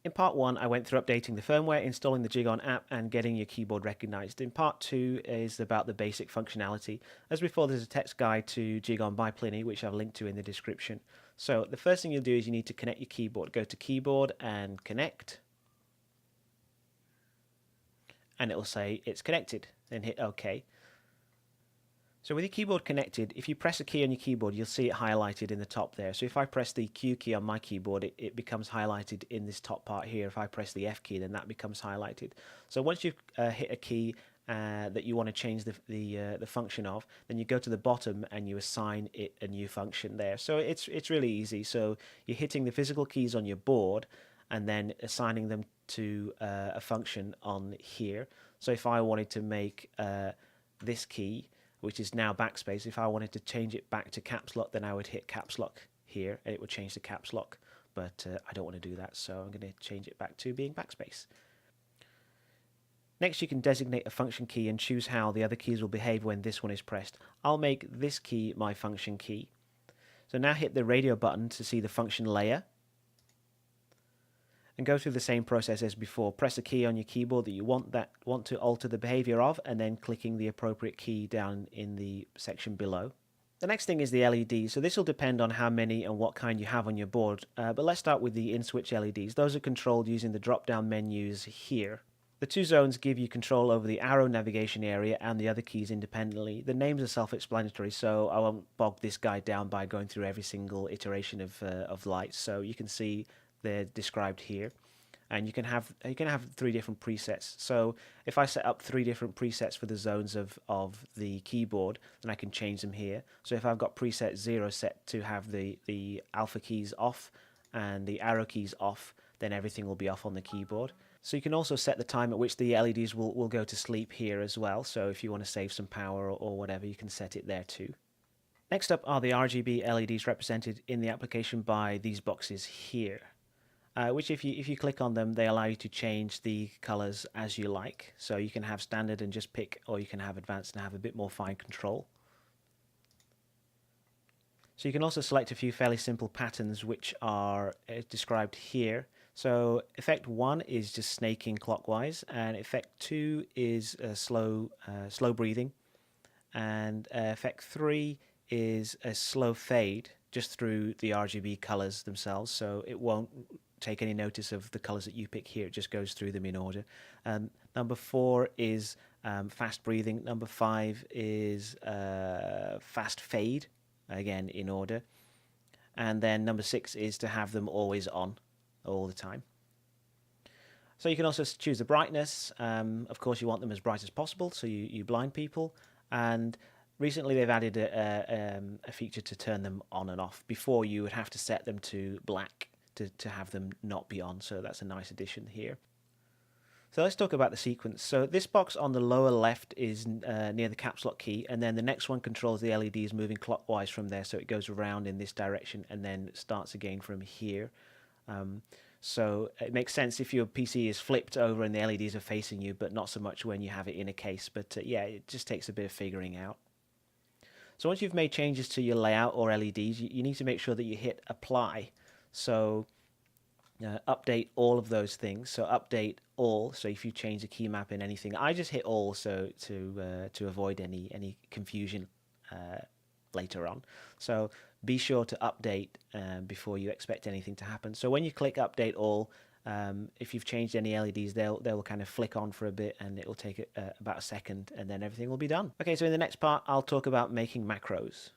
In part 1, I went through updating the firmware, installing the Jigon app, and getting your keyboard recognized. In part 2 is about the basic functionality. As before, there's a text guide to Jigon by Pliny, which I've linked to in the description. So the first thing you'll do is you need to connect your keyboard. Go to Keyboard and Connect. And it will say it's connected. Then hit OK. So with your keyboard connected, if you press a key on your keyboard, you'll see it highlighted in the top there. So if I press the Q key on my keyboard, it becomes highlighted in this top part here. If I press the F key, then that becomes highlighted. So once you've hit a key that you want to change the function of, then you go to the bottom and you assign it a new function there. So it's really easy. So you're hitting the physical keys on your board and then assigning them to a function on here. So if I wanted to make this key, which is now backspace, if I wanted to change it back to caps lock, then I would hit caps lock here and it would change to caps lock, but I don't want to do that, so I'm going to change it back to being backspace. Next, you can designate a function key and choose how the other keys will behave when this one is pressed. I'll make this key my function key. So now hit the radio button to see the function layer, and go through the same process as before. Press a key on your keyboard that you want to alter the behavior of, and then clicking the appropriate key down in the section below. The next thing is the LED. So this will depend on how many and what kind you have on your board, but let's start with the in-switch LEDs. Those are controlled using the drop-down menus here. The two zones give you control over the arrow navigation area and the other keys independently. The names are self-explanatory, so I won't bog this guide down by going through every single iteration of lights. So you can see they're described here, and you can have 3 different presets. So if I set up 3 different presets for the zones of the keyboard, then I can change them here. So if I've got preset 0 set to have the alpha keys off and the arrow keys off, then everything will be off on the keyboard. So you can also set the time at which the LEDs will go to sleep here as well. So if you want to save some power or whatever, you can set it there too. Next up are the RGB LEDs represented in the application by these boxes here. Which if you click on them, they allow you to change the colors as you like. So you can have standard and just pick, or you can have advanced and have a bit more fine control. So you can also select a few fairly simple patterns which are described here. So effect 1 is just snaking clockwise, and effect 2 is slow breathing, and effect 3 is a slow fade just through the RGB colors themselves, so it won't take any notice of the colors that you pick here. It just goes through them in order. Number 4 is fast breathing. Number 5 is fast fade, again in order. And then number 6 is to have them always on all the time. So you can also choose the brightness. Of course, you want them as bright as possible, so you blind people. And recently they've added a feature to turn them on and off. Before, you would have to set them to black to have them not be on, so that's a nice addition here. So let's talk about the sequence. So this box on the lower left is near the caps lock key, and then the next one controls the LEDs moving clockwise from there, so it goes around in this direction and then starts again from here. So it makes sense if your PC is flipped over and the LEDs are facing you, but not so much when you have it in a case. But yeah, it just takes a bit of figuring out. So once you've made changes to your layout or LEDs, you need to make sure that you hit apply. So update all of those things. So update all. So if you change the key map in anything, I just hit all so to avoid any confusion later on. So be sure to update before you expect anything to happen. So when you click update all, if you've changed any LEDs, they'll kind of flick on for a bit, and it will take about a second, and then everything will be done. Okay, so in the next part, I'll talk about making macros.